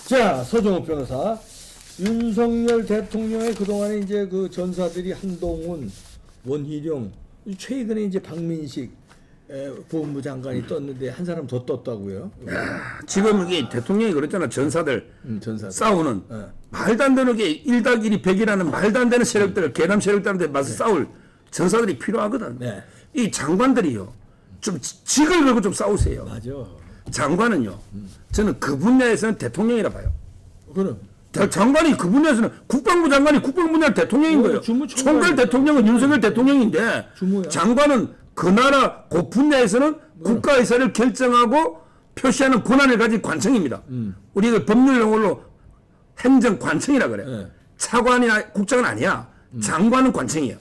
자, 서정호 변호사. 윤석열 대통령의 그동안에 이제 그 전사들이 한동훈, 원희룡, 최근에 이제 박민식 보훈부 장관이 떴는데 한 사람 더 떴다고요? 야, 지금 이게 대통령이 그랬잖아. 전사들 싸우는 말도 안 되는 게 1+1이 100이라는 말도 안 되는 세력들, 개남 세력들한테 맞서 싸울 전사들이 필요하거든. 이 장관들이요. 좀 직을 걸고 좀 싸우세요. 맞아. 장관은요. 저는 그 분야에서는 대통령이라 봐요. 그럼. 장관이 그 분야에서는 국방부 장관이 국방부 분야 대통령인 거예요. 총괄 대통령은 윤석열 대통령인데 주무야. 장관은 그 나라 그 분야에서는 국가 의사를 결정하고 표시하는 권한을 가진 관청입니다. 우리가 법률 용어로 행정관청이라 그래. 차관이나 국장은 아니야. 장관은 관청이야.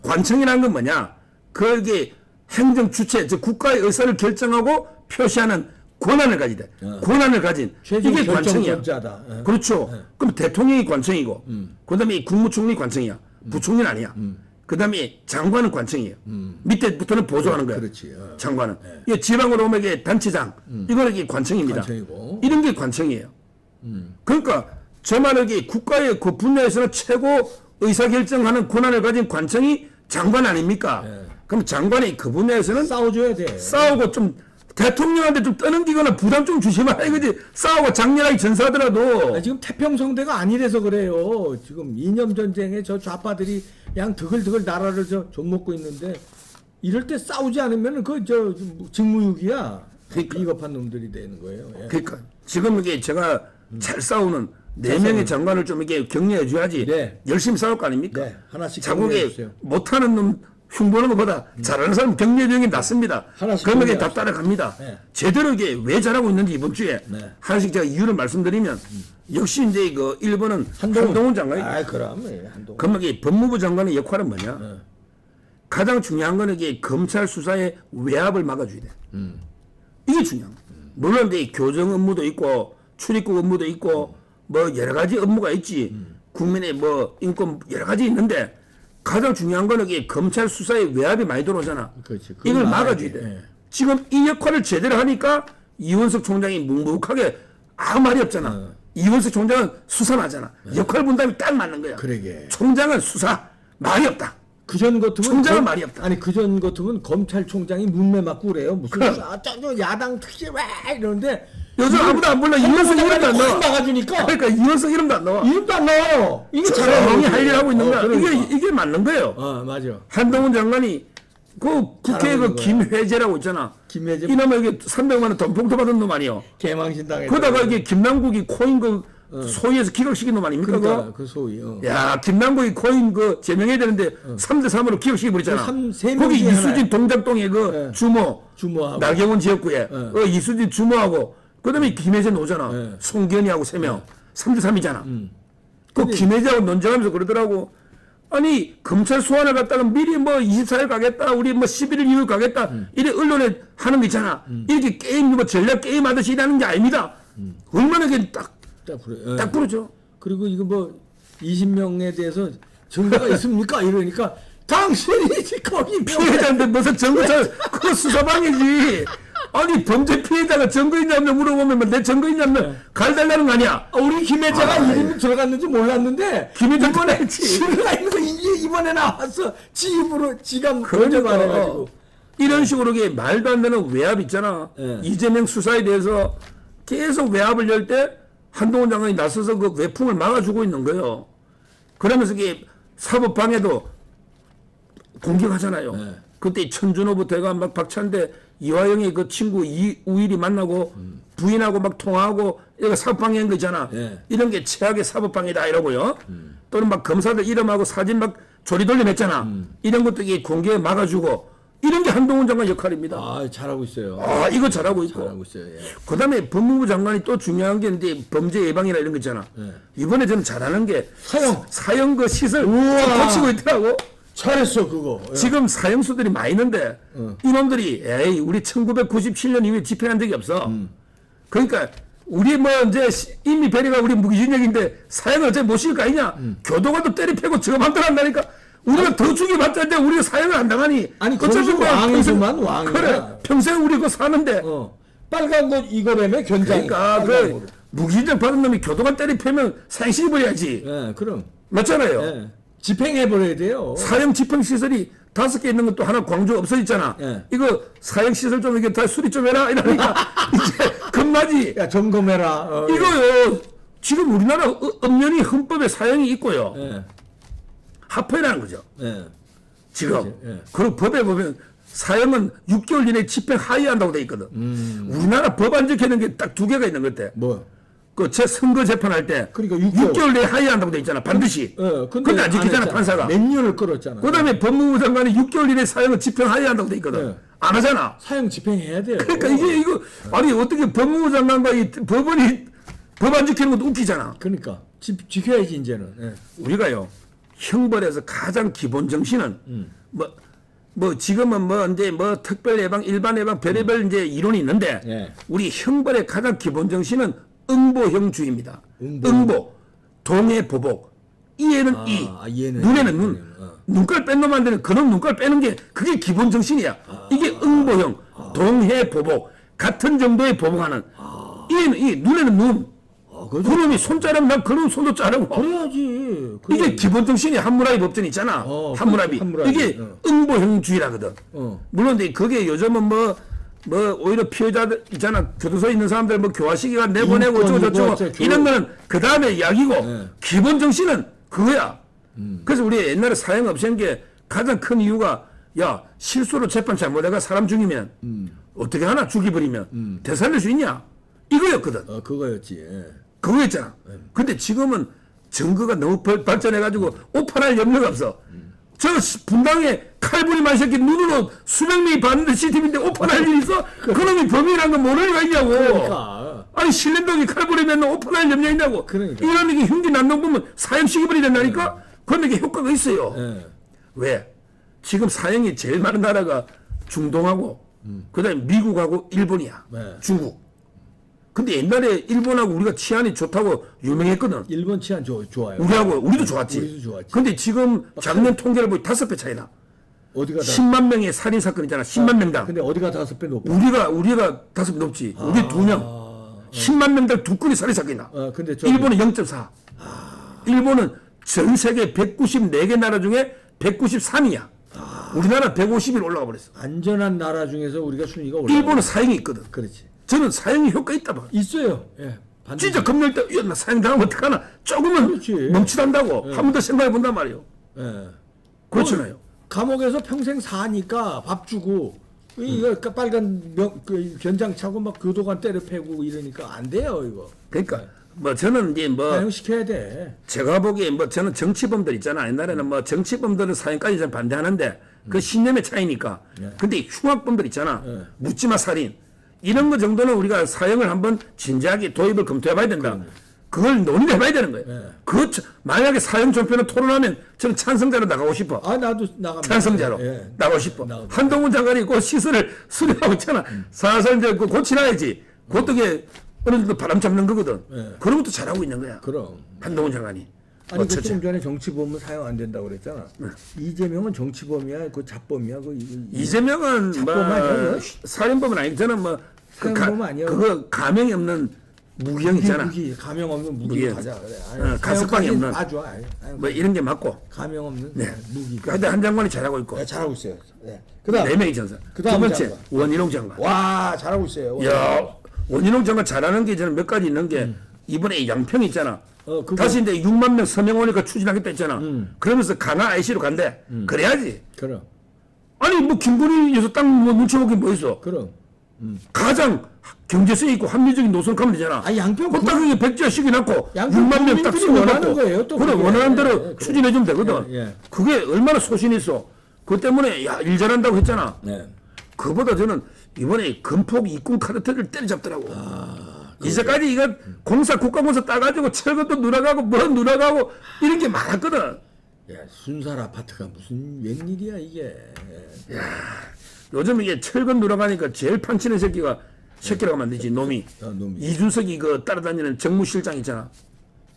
관청이라는 건 뭐냐? 그게 행정 주체, 즉 국가의 의사를 결정하고 표시하는 권한을 가지대. 권한을 가진 이게 관청이야. 그렇죠. 그럼 대통령이 관청이고, 그다음에 국무총리 관청이야. 부총리는 아니야. 그다음에 장관은 관청이에요. 밑에부터는 보조하는 거야. 그렇지. 장관은. 이게 지방으로 오면 이게 단체장, 이거는 이게 관청입니다. 관청이고. 이런 게 관청이에요. 그러니까 저 말은 국가의 그 분야에서는 최고 의사결정하는 권한을 가진 관청이 장관 아닙니까? 그럼 장관이 그 분야에서는 싸워줘야 돼. 싸우고 좀 대통령한테 좀 떠넘기거나 부담 좀 주시면 이거지. 싸우고 장렬하게 전사하더라도. 지금 태평성대가 아니라서 그래요. 지금 이념 전쟁에 저 좌파들이 그냥 드글드글 나라를 좀 먹고 있는데 이럴 때 싸우지 않으면 그 직무유기야. 그러니까. 비겁한 놈들이 되는 거예요. 그러니까 지금 이게 제가 잘 싸우는 4명의 장관을 좀 이렇게 격려해 줘야지. 열심히 싸울 거 아닙니까? 하나씩 자국에 못하는 놈 흉보는 것보다 잘하는 사람 격려해 주는 게 낫습니다. 그러면 이게 다 따라갑니다. 제대로 이게 왜 잘하고 있는지 이번 주에 하나씩 제가 이유를 말씀드리면 역시 이제 그 1번은 한동훈 장관이. 그럼 그러면 이게 법무부 장관의 역할은 뭐냐? 가장 중요한 거는 이게 검찰 수사의 외압을 막아줘야 돼. 이게 중요한 거야. 물론 이제 교정 업무도 있고 출입국 업무도 있고 뭐 여러 가지 업무가 있지. 국민의 뭐 인권 여러 가지 있는데 가장 중요한 거는 이게 검찰 수사의 외압이 많이 들어오잖아. 그렇지, 이걸 막아줘야 돼. 지금 이 역할을 제대로 하니까 이원석 총장이 묵묵하게 아무 말이 없잖아. 이원석 총장은 수사하잖아. 역할 분담이 딱 맞는 거야. 그러게. 총장은 수사 말이 없다. 그전 같으면 총장은 말이 없다. 아니 그전 같으면 검찰총장이 문매 맞고 그래요. 무슨 야당 특히 왜 이러는데 요즘 아무도 안 불러. 이원석 이름도 안 나와. 막아주니까. 그러니까 이원석 이름도 안 나와. 이름도 안 나와요. 이게 조용히 할 일 하고 있는 거야. 그러니까. 이게 맞는 거예요. 맞아. 한동훈 장관이 그 국회 그 김회재라고 있잖아. 김회재. 이놈의 이게 300만 원 돈 봉투 받은 놈 아니요. 개망신당에. 그러다가 이게 김남국이 코인 그 소위에서 기각시킨 놈 아닙니까? 그러니까 그 소위. 야, 김남국이 코인 그 제명해야 되는데 3대3으로 기각시켜 버렸잖아. 거기 이수진 동작동에 그 주모하고 나경원 지역구에 이수진 주모하고 그다음에 김혜재 노잖아. 송견이하고 3명. 3대3이잖아. 그 김혜재하고 논쟁하면서 그러더라고. 아니 검찰 소환을 갖다가 미리 뭐 24일 가겠다. 우리 뭐 11일 이후 가겠다. 이래 언론에 하는 거 있잖아. 이렇게 게임 뭐 전략 게임 하듯이 일하는 게 아닙니다. 얼마나 그게 딱 부르죠. 그리고 이거 뭐 20명에 대해서 증거가 있습니까? 이러니까 당신이 거기 피해자인데 무슨 증거차 그거 수사방이지. 아니 범죄 피해자가 증거 있냐며 물어보면 내 증거 있냐며 갈달라는 거 아니야. 우리 김혜자가 이름이 들어갔는지 몰랐는데 김혜자 이번에 증거가 있는 거 이번에 나왔어. 지 입으로 지가 검증 안 해가지고 이런 식으로 말도 안 되는 외압 있잖아. 이재명 수사에 대해서 계속 외압을 열 때 한동훈 장관이 나서서 그 외풍을 막아주고 있는 거예요. 그러면서 이게 사법방해도 공격하잖아요. 그때 천준호부터 해가 막 박찬대 이화영의 그 친구 우일이 만나고 부인하고 막 통화하고 이거 사법방해한 거 있잖아. 이런 게 최악의 사법방해다 이러고요. 또는 막 검사들 이름하고 사진 막 조리돌림했잖아. 이런 것도 이게 공개 막아주고 이런 게 한동훈 장관 역할입니다. 잘하고 있어요. 이거 잘하고 있고. 잘하고 있어요. 그 다음에 법무부 장관이 또 중요한 게 이제 범죄 예방이나 이런 거 있잖아. 이번에 저는 잘하는 게 사형 그 시설 고치고 있더라고. 잘했어 그거. 지금 사형수들이 많이 있는데 이놈들이 에이 우리 1997년 이후에 집행한 적이 없어. 그러니까 우리 뭐 이제 이미 배려가 우리 무기징역인데 사형을 어차피 못 시킬 거 아니냐. 교도관도 때리 패고 저거 만들어 한다니까. 우리가 더 죽여봤자 이제 우리가 사형을 안 당하니. 아니 어차피 왕이지만 왕이야. 그래 평생 우리 그거 사는데 빨간 거 이거라며 견장. 그러니까 무기징역 받은 놈이 교도관 때리 패면 사형시켜 버려야지. 예, 그럼. 맞잖아요. 예. 집행해버려야 돼요. 사형 집행시설이 5개 있는 것도 하나 광주 없어졌잖아. 예. 이거 사형시설 좀 이게 다 수리 좀 해라 이러니까 이제 겁나지. 야, 점검해라. 이거요. 지금 우리나라 엄연히 헌법에 사형이 있고요. 예. 합헌이라는 거죠. 예. 지금. 그렇지, 예. 그리고 법에 보면 사형은 6개월 이내에 집행 하이한다고 돼 있거든. 우리나라 법 안 적혀있는 게 딱 2개가 있는 것 같아. 뭐? 그 선거 재판할 때 그러니까 6개월 내에 하이한다고 돼 있잖아. 반드시. 예, 근데 안 지키잖아, 했잖아. 판사가. 몇 년을 끌었잖아. 그 다음에 법무부 장관이 6개월 이내에 사형은 집행 하이한다고 돼 있거든. 예. 안 하잖아. 사형 집행해야 돼요. 그러니까 이거 아니 어떻게 법무부 장관과 이 법원이 법 안 지키는 것도 웃기잖아. 그러니까 지켜야지 이제는. 예. 우리가요 형벌에서 가장 기본 정신은 뭐 지금은 뭐 이제 뭐 특별 예방, 일반 예방, 별의별 이제 이론이 있는데 예. 우리 형벌의 가장 기본 정신은 응보형주의입니다. 응보, 동해 보복, 이에는 이, 이해는 눈에는 눈. 눈깔 뺀 놈한테는 그놈 눈깔 빼는 게 그게 기본 정신이야. 이게 응보형, 동해 보복, 같은 정도의 보복하는 이에는 이, 눈에는 눈. 그놈이 손 자르면 난 그놈 손도 자르고. 그래야지. 이게 기본 정신이 한무라비 법전 있잖아. 한무라비. 이게 응보형주의라거든. 물론 이제 그게 요즘은 뭐 오히려 피해자들 있잖아. 교도소에 있는 사람들 뭐 교화시키가 내보내고 어쩌고 이런 거는 그 다음에 이야기고 기본 정신은 그거야. 그래서 우리 옛날에 사형 없앤 게 가장 큰 이유가 야 실수로 재판 잘못해가 사람 죽이면 어떻게 하나 죽여버리면 되살릴 수 있냐 이거였거든. 그거였지. 예. 그거였잖아. 근데 지금은 증거가 너무 발전해가지고 오판할 염려가 없어. 저 분당에 칼부림한 새끼 눈으로 수백 명이 봤는데 CCTV인데 오판할 일이 있어? 그놈이 범인이란 건 모를 리가 있냐고. 그러니까. 아니 신림동이 칼부림했는 오판할 염려 있냐고. 그러니까. 이런 게 흉기 난동 보면 사형시켜버리 된다니까? 그러면 이게 효과가 있어요. 왜? 지금 사형이 제일 많은 나라가 중동하고 그 다음에 미국하고 일본이야. 중국. 근데 옛날에 일본하고 우리가 치안이 좋다고 유명했거든. 일본 치안 좋아요. 우리도 좋았지. 우리도 좋았지. 근데 지금 작년 통계를 보니 5배 차이나. 어디가 10만 명의 살인 사건 있잖아. 10만 명당. 근데 어디가 5배 높아? 우리가 5배 높지. 우리 2명. 10만 명당 2건이 살인 사건이나. 근데 일본은 0.4. 일본은 전 세계 194개 나라 중에 193이야. 우리나라 150일 올라가 버렸어. 안전한 나라 중에서 우리가 순위가 올라. 일본은 사형이 있거든. 그렇지. 저는 사형이 효과 있다 봐. 있어요. 예. 반드시. 진짜 겁낼 때, 야, 나 사형 당하면 어떡하나. 조금은 그렇지. 멈칫한다고. 한 번 더 생각해 본단 말이에요. 예. 그렇잖아요. 감옥에서 평생 사니까 밥 주고 이거 빨간 견장 차고 막 교도관 때려 패고 이러니까 안 돼요 이거. 그러니까 뭐 저는 이제 뭐 사형시켜야 돼. 제가 보기에 뭐 저는 정치범들 있잖아. 옛날에는 뭐 정치범들은 사형까지 좀 반대하는데 그 신념의 차이니까. 근데 흉악범들 있잖아. 묻지마 살인. 이런 거 정도는 우리가 사형을 한번 진지하게 도입을 검토해 봐야 된다. 그걸 논의해 봐야 되는 거예요. 만약에 사형 종편을 토론하면 저는 찬성자로 나가고 싶어. 나도 나갑니다. 찬성자로 나가고 싶어. 한동훈 장관이 그 시설을 수리하고 있잖아. 살살 이제 고치놔야지. 그것도 어느 정도 바람 잡는 거거든. 그런 것도 잘하고 있는 거야. 그럼. 한동훈 장관이. 아니 그 좀 전에 정치범은 사형 안 된다고 그랬잖아. 이재명은 정치범이야, 그 잡범이야, 이재명은 뭐 살인범은 아니고 저는 뭐 사형범 아니야. 그거 가명이 없는 무기형 있잖아. 가명 없는 무기 가자 그래. 가석방이 없는. 아주 뭐 이런 게 맞고. 가명 없는 무기. 근데 한 장관이 잘하고 있고. 네, 잘하고 있어요. 네. 그다음 4명이 전사. 두 번째 장관. 원희룡 장관. 와 잘하고 있어요. 야 원희룡 장관 잘하는 게 저는 몇 가지 있는 게 이번에 양평 있잖아. 다시 이제 6만 명 서명 오니까 추진하겠다 했잖아. 그러면서 강화 IC로 간대. 그래야지. 그럼. 아니 뭐 김건희 여서 땅 뭐 눈쳐보긴 뭐 있어. 그럼. 가장 경제성 있고 합리적인 노선 가면 되잖아. 양평 그 땅에 백지화시키 놓고 6만 명 딱 원하는 거예요. 또 그래 원하는 대로 네, 추진해주면 되거든. 그게 얼마나 소신이 있어. 그 때문에 야 일 잘한다고 했잖아. 그보다 저는 이번에 금폭 이꾼 카르텔을 때려잡더라고. 이제까지 이거 국가공사 따가지고 철거도 누락하고 뭐 누락하고 이런 게 많았거든. 야 순살 아파트가 무슨 웬일이야 이게. 야 요즘 이게 철거 누락하니까 제일 판치는 새끼라고 만들지 놈이. 이준석이 그 따라다니는 정무실장 있잖아.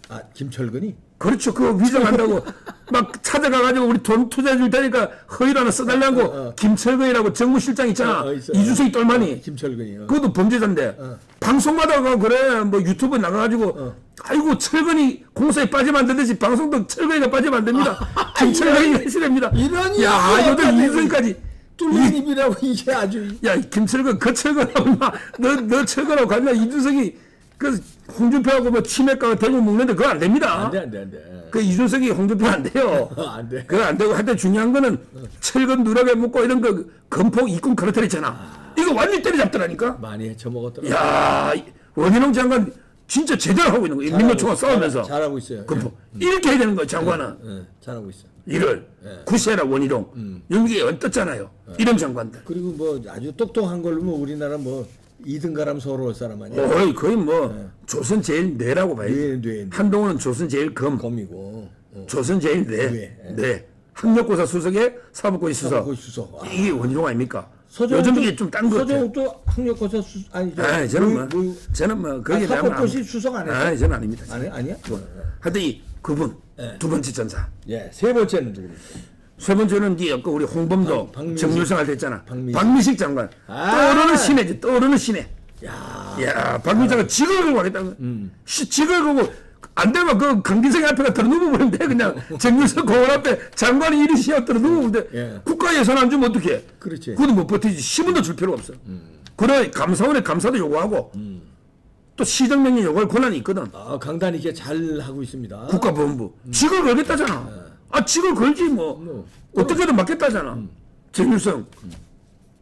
아 김철근이? 그렇죠. 그거 위장한다고 막 찾아가가지고 우리 돈 투자해 줄 테니까 허위로 하나 써달라고 김철근이라고 정무실장 있잖아. 이준석이 똘마니. 김철근이. 그것도 범죄자인데 방송마다 그래 뭐 유튜브에 나가가지고 아이고 철근이 공사에 빠지면 안 되듯이 방송도 철근이가 빠지면 안 됩니다. 김철근이 해시됩니다. 이런 야 요즘 이준석까지 뚫린 입이라고 이게 아주. 야 김철근 그 철근하고 너 철근하고 가면 이준석이 그 홍준표하고 뭐 치맥가 대고 먹는데 그거 안 됩니다. 안 돼. 그 이준석이 홍준표 안 돼요. 안 돼. 그거 안 되고 하여튼 중요한 거는 철근 누락에 묶고 이런 거 건폭 이권 그렇다 있잖아. 이거 완전히 때려잡더라니까. 많이 헤쳐먹었더라. 야 원희룡 장관 진짜 제대로 하고 있는 거예요. 민노총과 싸우면서. 잘하고 있어요. 건폭. 이렇게 해야 되는 거예요 장관은. 잘하고 있어. 이를 구세라 원희룡 여기에 얹었잖아요. 이런 장관들. 그리고 뭐 아주 똑똑한 걸로 뭐 우리나라 뭐 2등가람 서러울 사람 아니야? 거의 뭐 조선 제일 뇌라고 봐야지. 뇌. 한동훈은 조선 제일 검이고. 조선 제일 뇌. 학력고사 수석에 사법고시 수석. 이게 원희룡 아닙니까? 요즘 이게 좀 딴 거 같아요. 서정욱도 학력고사 아니죠? 아니 저는 뭐 거기에 대한 사법고시 수석 안 했어요? 아니 저는 아닙니다. 아니야? 하여튼 이 그분 두 번째 전사. 예, 세 번째는 누구입니까? 세 번째는 이제 그 우리 홍범도 정률생활 됐잖아. 박민식. 박민식 장관. 떠오르는 신해지. 떠오르는 신해. 야 박민식 장관 직을 걸고 하겠다고. 직을 걸고 안 되면 그 강기성이 앞에가 들어누우면 돼. 그냥 정률생 공원 앞에 장관이 이리 시합 들어누우면 돼. 국가 예산 안 주면 어떡해. 그렇지. 그것도 못 버티지. 신문도 줄 필요가 없어. 그래 감사원에 감사도 요구하고 또 시정명령 요구할 권한이 있거든. 아, 강단 있게 잘 하고 있습니다. 국가보훈부. 직을 걸겠다잖아. 직을 걸지 뭐. 어떻게든 맡겠다잖아. 정일성.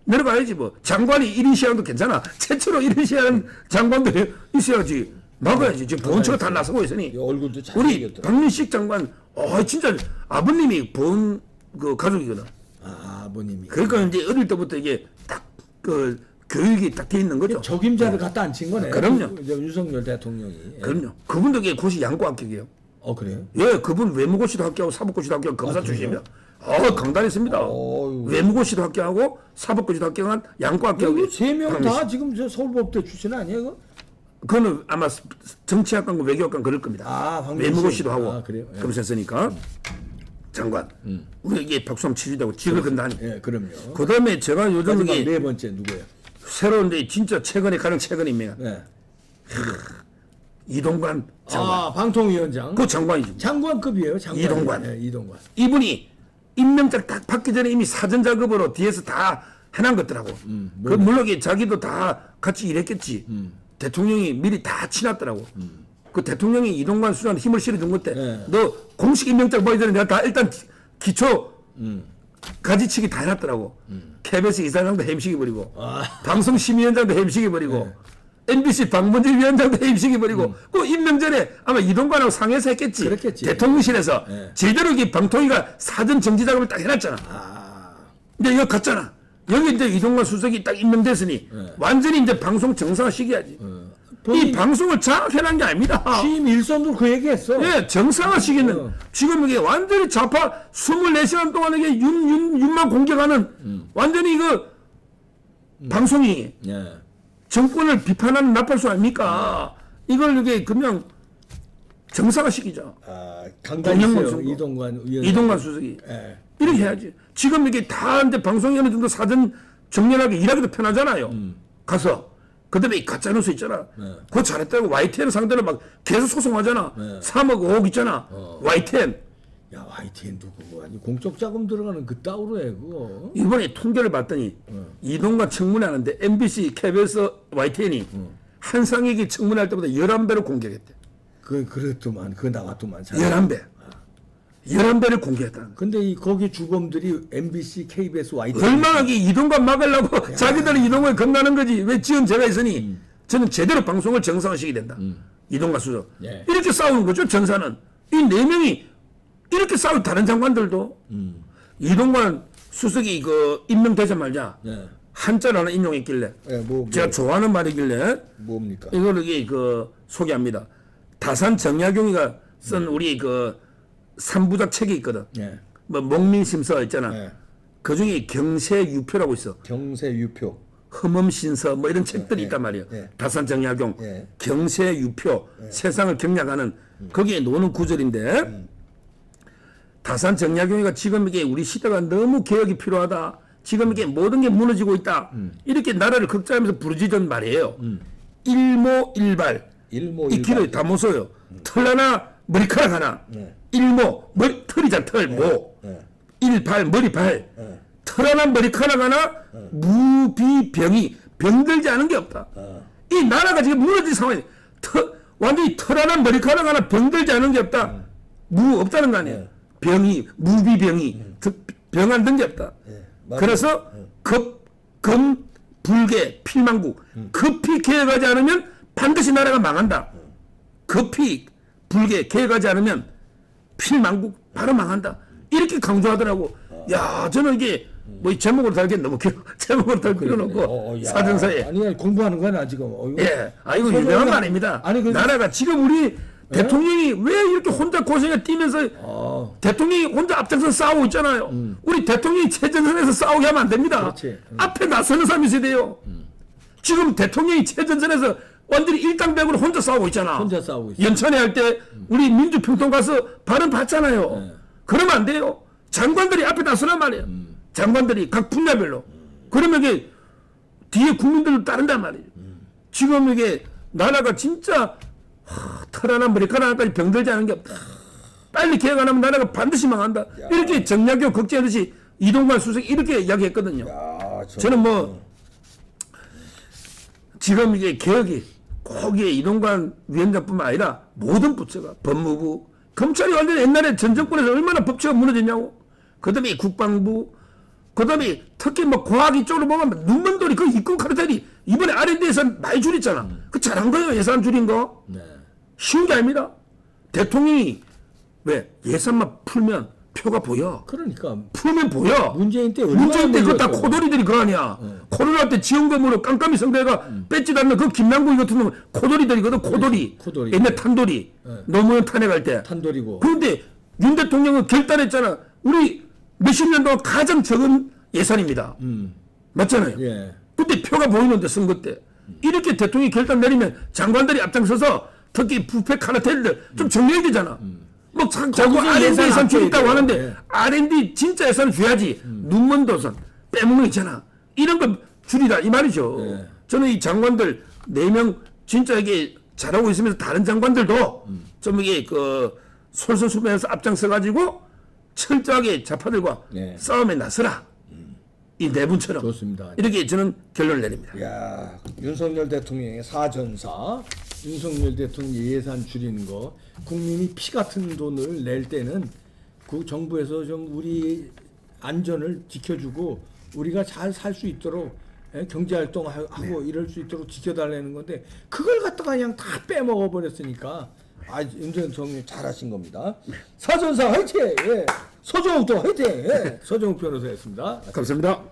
내려가야지 뭐. 장관이 1인 시한도 괜찮아. 최초로 1인 시한 장관들이 있어야지. 막아야지. 지금 보훈처가 다 나서고 있으니. 얼굴도 잘 우리 생겼더라. 박민식 장관, 진짜 아버님이 보훈 그 가족이거든. 아버님이. 그러니까 이제 어릴 때부터 이게 딱 그 교육이 딱 돼 있는 거죠. 적임자를 갖다 앉힌 거네. 그럼요. 윤석열 대통령이. 그럼요. 그분도 이게 고시 양과 합격이에요. 그래요? 예, 그분 외무고시도 합격하고 사법고시도 합격하고 검사 출신이야. 강단했습니다. 외무고시도 합격하고 사법고시도 합격한 양과 합격. 세 명 다 지금 저 서울법대 출신 아니에요? 그거? 그거는 아마 정치학과고 외교학과 그럴 겁니다. 외무고시도 하고 그래요? 검사했으니까 장관. 우리 이게 박수함 치주되고 직을 건다니. 예, 그럼요. 그다음에 제가 요즘 마지막 이게 네 번째 누구예요? 새로운데 진짜 최근에 가장 최근입니다. 네. 이동관 장관. 방통위원장. 그 장관이죠. 장관급이에요. 장관. 이동관. 네, 이동관. 이분이 임명장 딱 받기 전에 이미 사전 작업으로 뒤에서 다 해놓은 것더라고. 그 물론 자기도 다 같이 일했겠지. 대통령이 미리 다 치놨더라고. 그 대통령이 이동관 수장한테 힘을 실어준 건데 너 공식 임명장 보기 전에 내가 다 일단 기초 가지치기 다 해놨더라고. KBS 이사장도 햄식해버리고 방송심의위원장도 햄식해버리고 MBC 방문진 위원장도 해임시켜버리고 그 임명 전에 아마 이동관하고 상의해서 했겠지. 그렇겠지. 대통령실에서 제대로 이 방통위가 사전 정지 작업을 딱 해놨잖아. 근데 이거 갔잖아. 여기 이제 이동관 수석이 딱 임명됐으니 완전히 이제 방송 정상화 시켜야지. 이 방송을 장악해놓은 게 아닙니다. 취임 일선도 그 얘기했어. 예, 정상화 시키는 지금 이게 완전히 좌파 24시간 동안 이게 윤만 공격하는 완전히 이거 방송이 정권을 비판하는 나팔수 아닙니까? 이걸 이게 그냥 정상화 시키죠. 강단이 있어요. 이동관 위원장. 이동관 수석이. 이렇게 해야지. 지금 이게 다 이제 방송이 어느 정도 사전 정렬하게 일하기도 편하잖아요. 가서. 그 다음에 이 가짜뉴스 있잖아. 그거 잘했다고 YTN 상대로 막 계속 소송하잖아. 3억 5억 있잖아. YTN. 야, YTN 누구 아니 공적 자금 들어가는 그 따위로 해 그거. 이번에 통계를 봤더니 이동관 청문회 하는데 MBC, KBS, YTN이 한상익이 청문회 할 때보다 11배로 공격했대. 그랬더만 그거 나왔더만. 11배. 11배를 공개했다. 근데 거기 주범들이 MBC, KBS, YTN. 얼마나 이동관 막으려고 자기들은 이동관을 겁나는 거지. 왜 지은 제가 있으니 저는 제대로 방송을 정상화시켜야 된다. 이동관 수석. 이렇게 싸우는 거죠. 전사는. 이 4명이 이렇게 싸울 다른 장관들도 이동관 수석이 임명되자마자 한자를 하나 인용했길래 제가 좋아하는 말이길래 뭡니까? 이걸 소개합니다. 다산 정약용이가 쓴 우리 3부작 책이 있거든. 뭐 목민심서 있잖아. 그 중에 경세유표라고 있어. 경세유표. 흠음신서 뭐 이런 책들이 있단 말이에요. 다산 정약용 경세유표 세상을 경략하는 거기에 노는 구절인데 다산 정약용이가 지금 이게 우리 시대가 너무 개혁이 필요하다. 지금 이게 모든 게 무너지고 있다. 이렇게 나라를 극장하면서 부르짖던 말이에요. 일모일발. 이 길을 다 못 써요. 털 하나 머리카락 하나. 일모 털이자 털 모. 일발 머리발. 털 하나 머리카락 하나 무비병이 병들지 않은 게 없다. 이 나라가 지금 무너진 상황이 완전히 털 하나 머리카락 하나 병들지 않은 게 없다. 없다는 거 아니에요. 병이 무비병이 병 안 든 게 없다. 그래서 금 불개 필망국 급히 개혁하지 않으면 반드시 나라가 망한다. 급히 불개 개혁하지 않으면 필망국 바로 망한다. 이렇게 강조하더라고. 야, 저는 이게 뭐 이 제목으로 달기엔 너무 길어. 제목으로 달 필요는 없고 사전사에. 아니 공부하는 거야 지금. 예, 이거 유명한 말입니다. 아니 나라가 지금 우리 대통령이 왜 이렇게 혼자 고생에 뛰면서 대통령이 혼자 앞장서 싸우고 있잖아요. 우리 대통령이 최전선에서 싸우게 하면 안 됩니다. 앞에 나서는 사람이 있어야 돼요. 지금 대통령이 최전선에서 완전히 일당백으로 혼자 싸우고 있잖아. 혼자 싸우고 있어. 연천에 할 때 우리 민주평통 가서 발언 받잖아요. 그러면 안 돼요. 장관들이 앞에 나서란 말이에요. 장관들이 각 분야별로. 그러면 이게 뒤에 국민들도 따른단 말이에요. 지금 이게 나라가 진짜 털 하나 머리카락 하나까지 병들지 않은 게 없다. 빨리 개혁 안 하면 나라가 반드시 망한다. 이렇게 정약용 걱정하듯이 이동관 수석이 이렇게 이야기했거든요. 저는 뭐 지금 이게 개혁이 거기에 이동관 위원장뿐만 아니라 모든 부처가 법무부, 검찰이 완전히 옛날에 전 정권에서 얼마나 법치가 무너졌냐고. 그 다음에 국방부, 그 다음에 특히 뭐 과학 이쪽으로 보면 눈먼돌이 그 입금 카르텔이 이번에 R&D 예산 많이 줄였잖아. 그 잘한 거예요. 예산 줄인 거. 네. 쉬운 게 아닙니다. 대통령이 왜 예산만 풀면 표가 보여. 그러니까 풀면 보여. 문재인 때 그거 다 코돌이들이 그거 아니야. 코로나 때 지원금으로 깜깜이 선거가 뺏지도 않는 그 김남국 같은 놈은 코돌이들이거든. 코돌이. 옛날 탄돌이. 노무현 탄핵할 때. 탄돌이고. 그런데 윤 대통령은 결단했잖아. 우리 몇십 년 동안 가장 적은 예산입니다. 맞잖아요. 예. 근데 표가 보이는데 선거 때. 이렇게 대통령이 결단 내리면 장관들이 앞장서서 특히 부패 카르텔들 좀 정리해야 되잖아. 뭐 자꾸 R&D 예산 줄였다고 하는데 R&D 진짜 예산을 줘야지. 눈먼 도선 빼먹는 거 있잖아. 이런 거 줄이라 이 말이죠. 저는 이 장관들 4명 진짜 이게 잘하고 있으면서 다른 장관들도 좀 이게 그 솔선수범해서 앞장서가지고 철저하게 좌파들과 싸움에 나서라. 이 네 분처럼. 좋습니다. 이렇게 저는 결론을 내립니다. 야, 윤석열 대통령의 사전사, 윤석열 대통령 예산 줄이는 거, 국민이 피 같은 돈을 낼 때는 그 정부에서 좀 우리 안전을 지켜주고 우리가 잘 살 수 있도록 경제활동하고 이럴 수 있도록 지켜달라는 건데 그걸 갖다가 그냥 다 빼먹어 버렸으니까 윤석열 대통령 잘하신 겁니다. 사전사 화이팅! 예. 서정욱도 화이팅! 예. 서정욱 변호사였습니다. 감사합니다.